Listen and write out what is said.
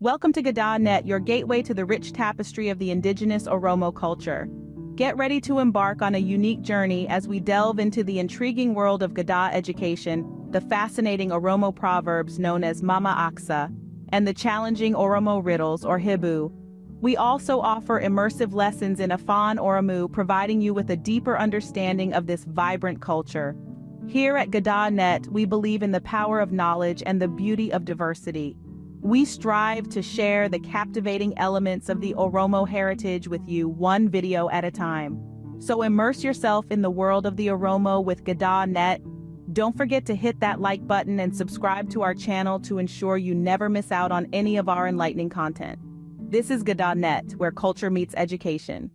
Welcome to Gadaa Net, your gateway to the rich tapestry of the indigenous Oromo culture. Get ready to embark on a unique journey as we delve into the intriguing world of Gadaa education, the fascinating Oromo proverbs known as Mama Aksa, and the challenging Oromo riddles or Hibu. We also offer immersive lessons in Afan Oromo, providing you with a deeper understanding of this vibrant culture. Here at Gadaa Net, we believe in the power of knowledge and the beauty of diversity. We strive to share the captivating elements of the Oromo heritage with you one video at a time. So immerse yourself in the world of the Oromo with Gadaa Net. Don't forget to hit that like button and subscribe to our channel to ensure you never miss out on any of our enlightening content. This is Gadaa Net, where culture meets education.